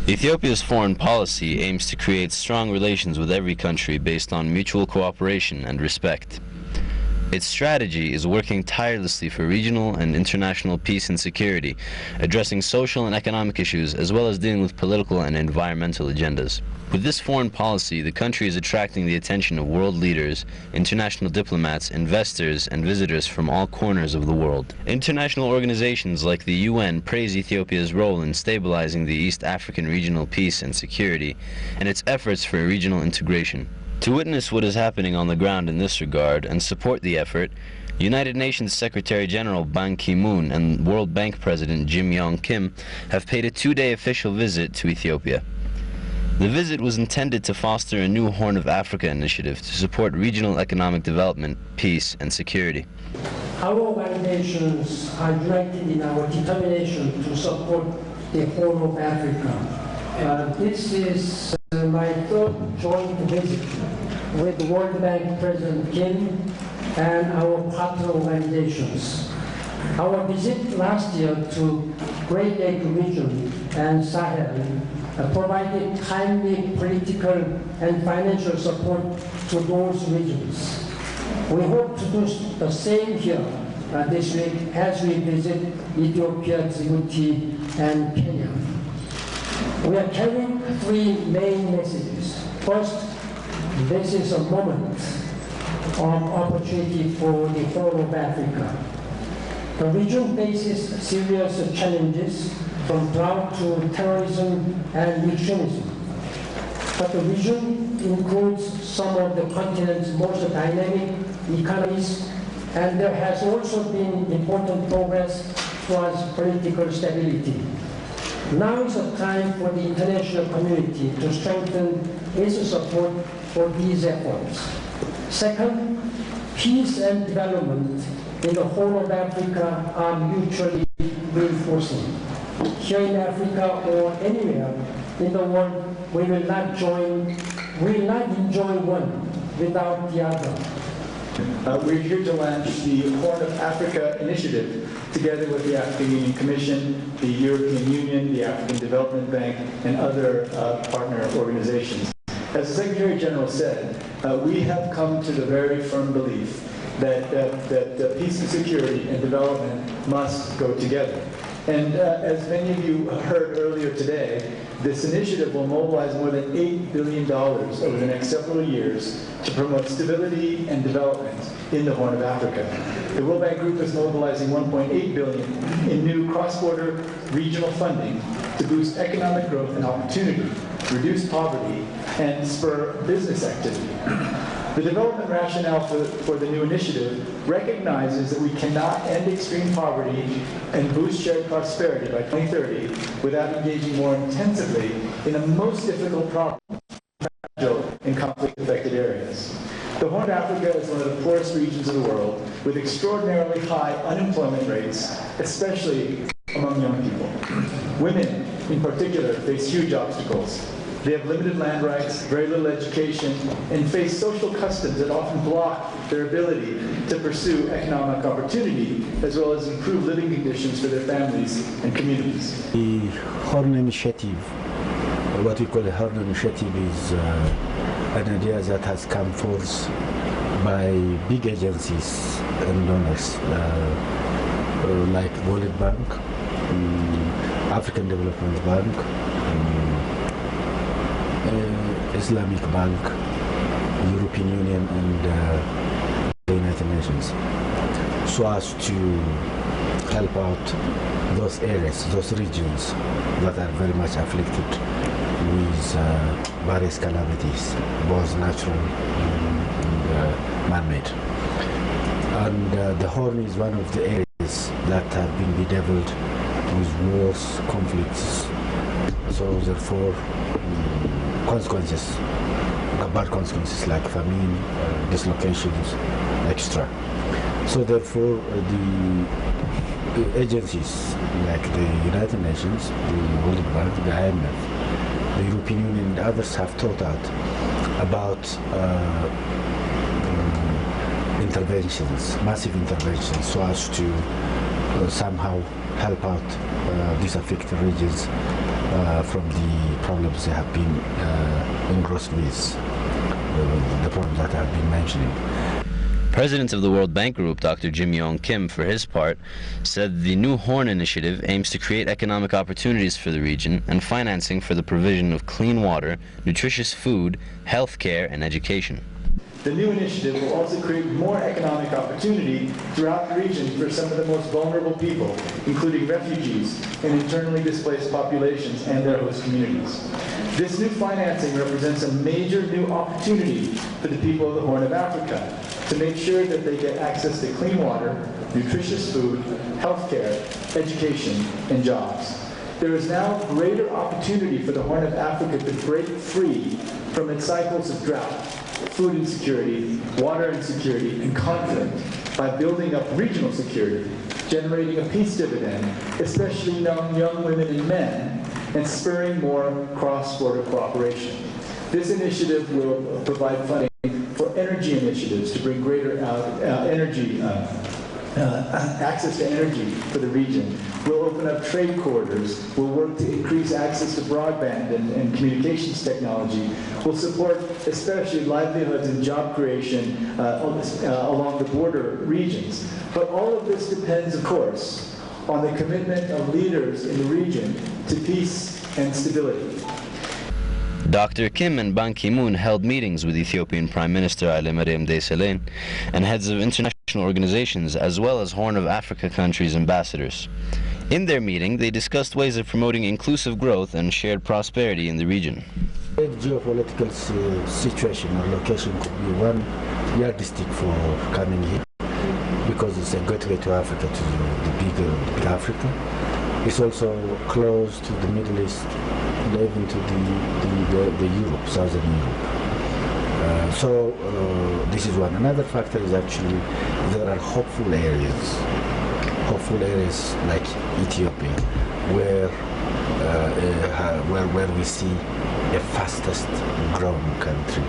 Ethiopia's foreign policy aims to create strong relations with every country based on mutual cooperation and respect. Its strategy is working tirelessly for regional and international peace and security, addressing social and economic issues as well as dealing with political and environmental agendas. With this foreign policy, the country is attracting the attention of world leaders, international diplomats, investors, and visitors from all corners of the world. International organizations like the UN praise Ethiopia's role in stabilizing the East African regional peace and security, and its efforts for regional integration. To witness what is happening on the ground in this regard and support the effort, United Nations Secretary General Ban Ki-moon and World Bank President Jim Yong Kim have paid a two-day official visit to Ethiopia. The visit was intended to foster a new Horn of Africa initiative to support regional economic development, peace, and security. Our organizations are united in our determination to support the Horn of Africa. This is my third joint visit with World Bank President Kim and our partner organizations. Our visit last year to Great Lake region and Sahel provided timely political and financial support to those regions. We hope to do the same here this week as we visit Ethiopia, Djibouti, and Kenya. We are carrying three main messages. First, this is a moment of opportunity for the Horn of Africa. The region faces serious challenges from drought to terrorism and extremism. But the region includes some of the continent's most dynamic economies, and there has also been important progress towards political stability. Now is the time for the international community to strengthen its support for these efforts. Second, peace and development in the Horn of Africa are mutually reinforcing. Here in Africa or anywhere in the world, we will not enjoy one without the other. We're here to launch the Horn of Africa initiative together with the African Union Commission, the European Union, the African Development Bank, and other partner organizations. As the Secretary General said, we have come to the very firm belief that peace and security and development must go together. And as many of you heard earlier today, this initiative will mobilize more than $8 billion over the next several years to promote stability and development in the Horn of Africa. The World Bank Group is mobilizing $1.8 billion in new cross-border regional funding to boost economic growth and opportunity, reduce poverty, and spur business activity. The development rationale for the new initiative recognizes that we cannot end extreme poverty and boost shared prosperity by 2030 without engaging more intensively in the most difficult problem in conflict-affected areas. The Horn of Africa is one of the poorest regions of the world, with extraordinarily high unemployment rates, especially among young people. Women, in particular, face huge obstacles. They have limited land rights, very little education, and face social customs that often block their ability to pursue economic opportunity, as well as improve living conditions for their families and communities. The Horn Initiative, what we call the Horn Initiative, is an idea that has come forth by big agencies and donors like World Bank, African Development Bank, Islamic Bank, European Union, and the United Nations, so as to help out those areas, those regions that are very much afflicted with various calamities, both natural and man-made. And the Horn is one of the areas that have been bedeviled with wars, conflicts, so therefore consequences, bad consequences like famine, dislocations, etc. So therefore the agencies like the United Nations, the World Bank, the IMF, the European Union and others have thought out about interventions, massive interventions, so as to somehow help out these affected regions from the problems they have been engrossed with, the problems that I have been mentioning. President of the World Bank Group, Dr. Jim Yong Kim, for his part, said the new Horn Initiative aims to create economic opportunities for the region and financing for the provision of clean water, nutritious food, health care, and education. The new initiative will also create more economic opportunity throughout the region for some of the most vulnerable people, including refugees and internally displaced populations and their host communities. This new financing represents a major new opportunity for the people of the Horn of Africa to make sure that they get access to clean water, nutritious food, healthcare, education, and jobs. There is now greater opportunity for the Horn of Africa to break free from its cycles of drought, food insecurity, water insecurity, and conflict by building up regional security, generating a peace dividend, especially among young women and men, and spurring more cross-border cooperation. This initiative will provide funding for energy initiatives to bring greater access to energy for the region. We'll open up trade corridors. We'll work to increase access to broadband and communications technology. We'll support especially livelihoods and job creation along the border regions. But all of this depends, of course, on the commitment of leaders in the region to peace and stability. Dr. Kim and Ban Ki-moon held meetings with Ethiopian Prime Minister Haile Mariam Desalegn and heads of international organizations as well as Horn of Africa countries' ambassadors. In their meeting, they discussed ways of promoting inclusive growth and shared prosperity in the region. The geopolitical situation or location could be one yardstick for coming here because it's a gateway to Africa, to the big Africa. It's also close to the Middle East, even to the Europe, Southern Europe. So this is one. Another factor is actually there are hopeful areas like Ethiopia, where we see the fastest growing country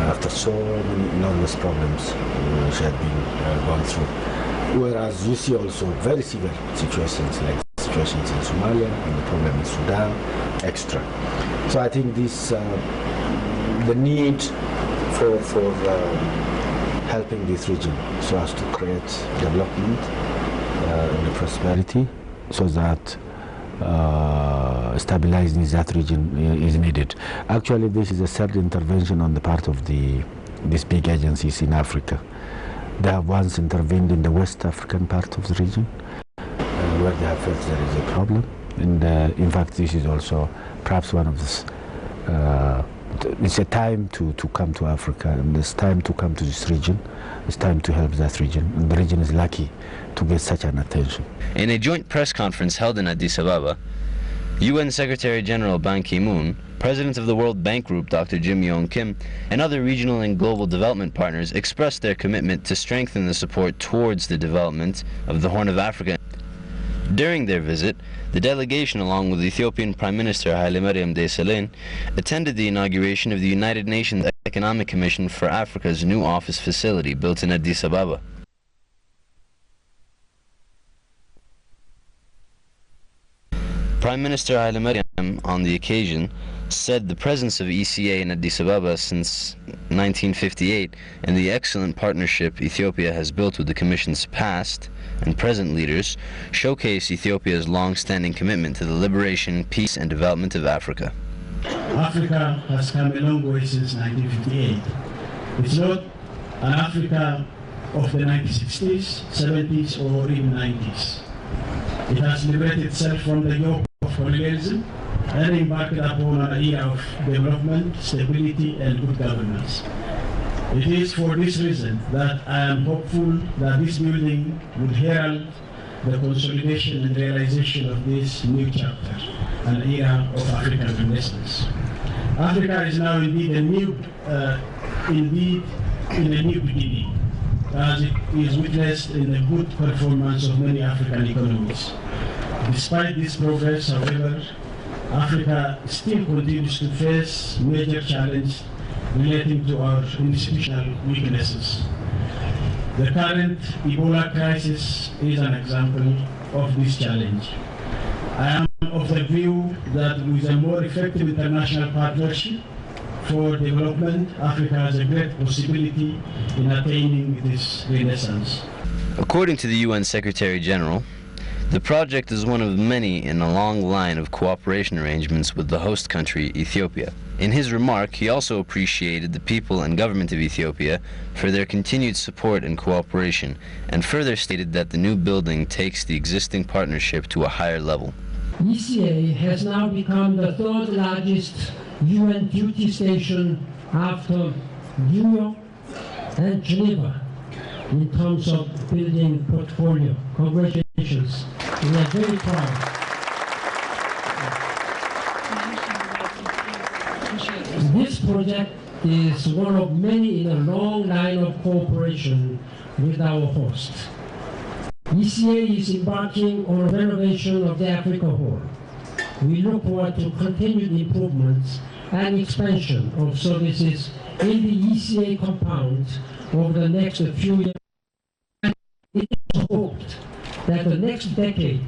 after so many enormous problems which had been gone through. Whereas you see also very severe situations like situations in Somalia and the problem in Sudan, extra. So I think this the need for helping this region so as to create development and prosperity, so that stabilizing that region is needed. Actually, this is a third intervention on the part of these big agencies in Africa. They have once intervened in the West African part of the region, where they have felt there is a problem. And in fact, this is also perhaps one of the it's a time to come to Africa, and it's time to come to this region. It's time to help that region, and the region is lucky to get such an attention. In a joint press conference held in Addis Ababa, UN Secretary General Ban Ki-moon, President of the World Bank Group Dr. Jim Yong Kim, and other regional and global development partners expressed their commitment to strengthen the support towards the development of the Horn of Africa. During their visit, the delegation, along with Ethiopian Prime Minister Haile Mariam Desalegn, attended the inauguration of the United Nations Economic Commission for Africa's new office facility built in Addis Ababa. Prime Minister Haile Mariam, on the occasion, said the presence of ECA in Addis Ababa since 1958 and the excellent partnership Ethiopia has built with the Commission's past and present leaders showcase Ethiopia's long-standing commitment to the liberation, peace, and development of Africa. Africa has come a long way since 1958. It's not an Africa of the 1960s, 70s, or even 90s. It has liberated itself from the yoke of colonialism and embarked upon an era of development, stability, and good governance. It is for this reason that I am hopeful that this building would herald the consolidation and realization of this new chapter, an era of African renaissance. Africa is now indeed in a new beginning, as it is witnessed in the good performance of many African economies. Despite this progress, however, Africa still continues to face major challenges relating to our institutional weaknesses. The current Ebola crisis is an example of this challenge. I am of the view that with a more effective international partnership for development, Africa has a great possibility in attaining this renaissance. According to the UN Secretary General, the project is one of many in a long line of cooperation arrangements with the host country, Ethiopia. In his remark, he also appreciated the people and government of Ethiopia for their continued support and cooperation, and further stated that the new building takes the existing partnership to a higher level. ECA has now become the third largest UN duty station after New York and Geneva in terms of building portfolio. Congratulations. We are very proud. This project is one of many in a long line of cooperation with our host. ECA is embarking on renovation of the Africa Hall. We look forward to continued improvements and expansion of services in the ECA compound over the next few years. It is hoped that the next decade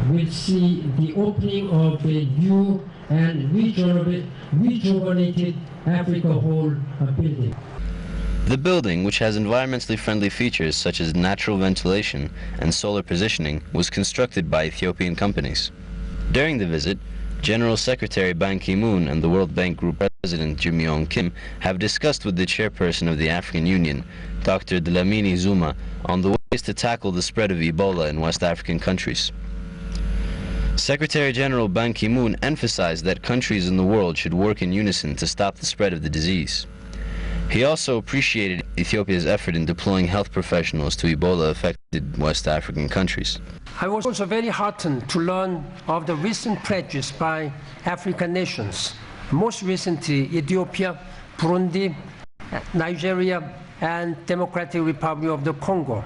will see the opening of a new and rejuvenated Africa Hall building. The building, which has environmentally friendly features such as natural ventilation and solar positioning, was constructed by Ethiopian companies. During the visit, General Secretary Ban Ki-moon and the World Bank Group President Jim Yong Kim have discussed with the chairperson of the African Union, Dr. Dlamini Zuma, on the ways to tackle the spread of Ebola in West African countries. Secretary General Ban Ki-moon emphasized that countries in the world should work in unison to stop the spread of the disease. He also appreciated Ethiopia's effort in deploying health professionals to Ebola-affected West African countries. I was also very heartened to learn of the recent pledges by African nations, most recently Ethiopia, Burundi, Nigeria, and Democratic Republic of the Congo,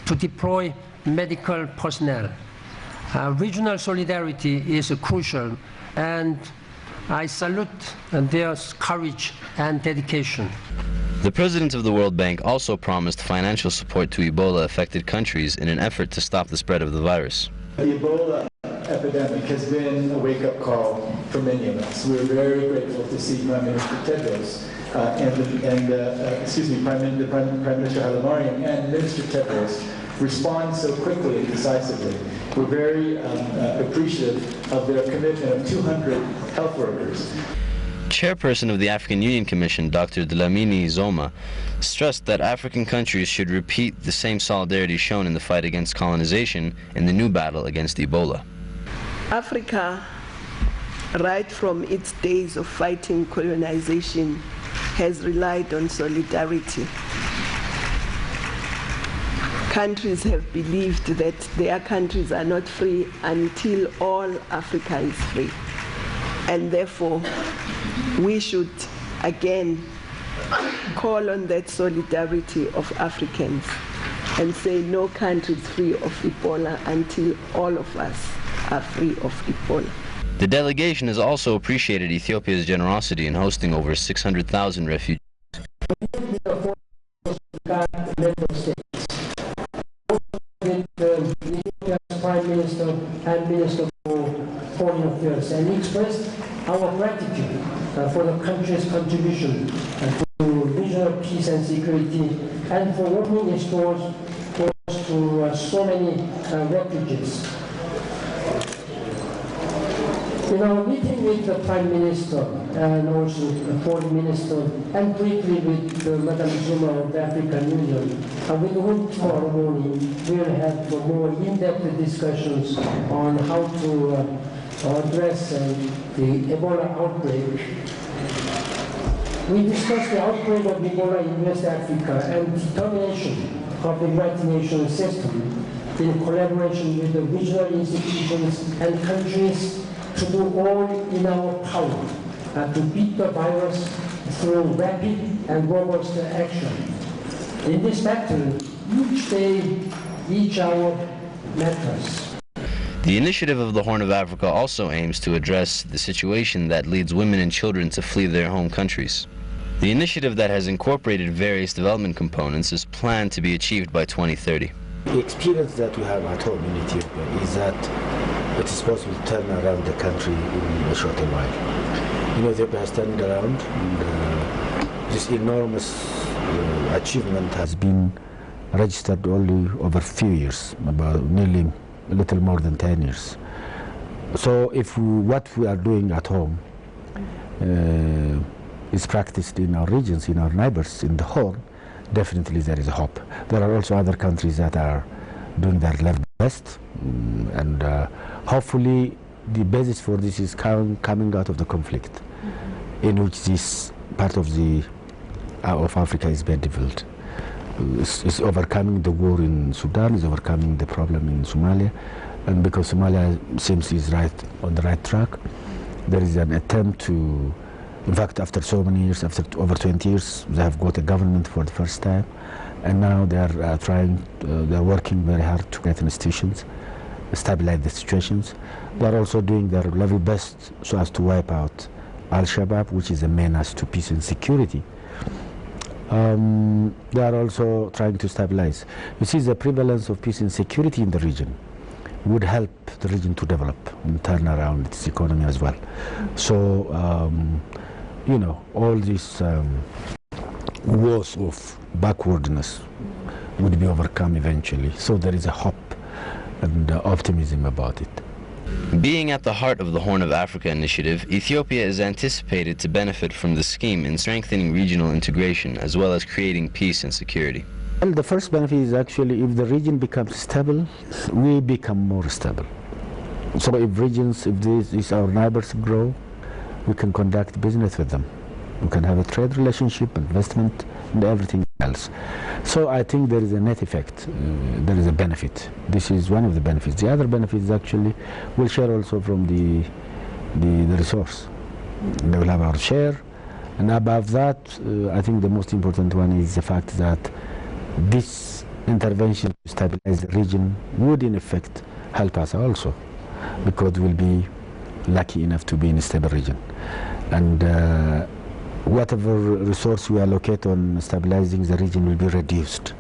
to deploy medical personnel. Regional solidarity is crucial, and I salute their courage and dedication. The president of the World Bank also promised financial support to Ebola-affected countries in an effort to stop the spread of the virus. The Ebola epidemic has been a wake-up call for many of us. We're very grateful to see Prime Minister Tedros Prime Minister Hailemariam and Minister Tedros respond so quickly and decisively. We're very appreciative of their commitment of 200 health workers. Chairperson of the African Union Commission, Dr. Dlamini Zuma, stressed that African countries should repeat the same solidarity shown in the fight against colonization in the new battle against Ebola. Africa, right from its days of fighting colonization, has relied on solidarity. Countries have believed that their countries are not free until all Africa is free. And therefore, we should again call on that solidarity of Africans and say no country is free of Ebola until all of us are free of Ebola. The delegation has also appreciated Ethiopia's generosity in hosting over 600,000 refugees. Prime Minister and Minister for Foreign Affairs, and expressed our gratitude for the country's contribution to regional peace and security, and for opening its doors to so many refugees. In our meeting with the Prime Minister and also the Foreign Minister, and briefly with Madam Zuma of the African Union, with whom tomorrow morning we'll have more in-depth discussions on how to address the Ebola outbreak. We discussed the outbreak of Ebola in West Africa and determination of the United Nations system in collaboration with the regional institutions and countries to do all in our power to beat the virus through rapid and robust action. In this battle, each day, each hour matters. The initiative of the Horn of Africa also aims to address the situation that leads women and children to flee their home countries. The initiative that has incorporated various development components is planned to be achieved by 2030. The experience that we have at home in Ethiopia is that it is possible to turn around the country in a shorter while. You know, Ethiopia has turned around, and this enormous achievement has been registered only over a few years, about nearly a little more than 10 years. So if what we are doing at home is practiced in our regions, in our neighbors, in the Horn, definitely there is a hope. There are also other countries that are doing their level best, and hopefully the basis for this is coming out of the conflict in which this part of Africa is being developed. Is overcoming the war in Sudan, is overcoming the problem in Somalia, and because Somalia seems is on the right track, there is an attempt to, in fact, after so many years, after over 20 years, they have got a government for the first time, and now they are they're working very hard to get institutions, stabilize the situations. They are also doing their level best so as to wipe out Al-Shabaab, which is a menace to peace and security. They are also trying to stabilize. You see, the prevalence of peace and security in the region would help the region to develop and turn around its economy as well. So, you know, all these wars of backwardness would be overcome eventually. So there is a hope and optimism about it. Being at the heart of the Horn of Africa initiative, Ethiopia is anticipated to benefit from the scheme in strengthening regional integration as well as creating peace and security. Well, the first benefit is actually if the region becomes stable, we become more stable. So if these our neighbors grow, we can conduct business with them. We can have a trade relationship, investment, and everything else. So I think there is a net effect. There is a benefit. This is one of the benefits. The other benefit is actually we'll share also from the resource. They will have our share. And above that, I think the most important one is the fact that this intervention to stabilize the region would in effect help us also, because we'll be lucky enough to be in a stable region. And whatever resource we allocate on stabilizing the region will be reduced.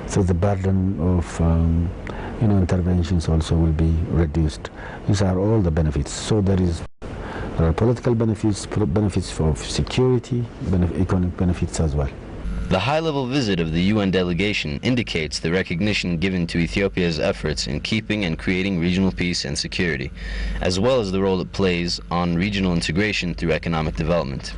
So the burden of interventions also will be reduced. These are all the benefits. So there are political benefits, benefits of security, economic benefits as well. The high-level visit of the UN delegation indicates the recognition given to Ethiopia's efforts in keeping and creating regional peace and security, as well as the role it plays on regional integration through economic development.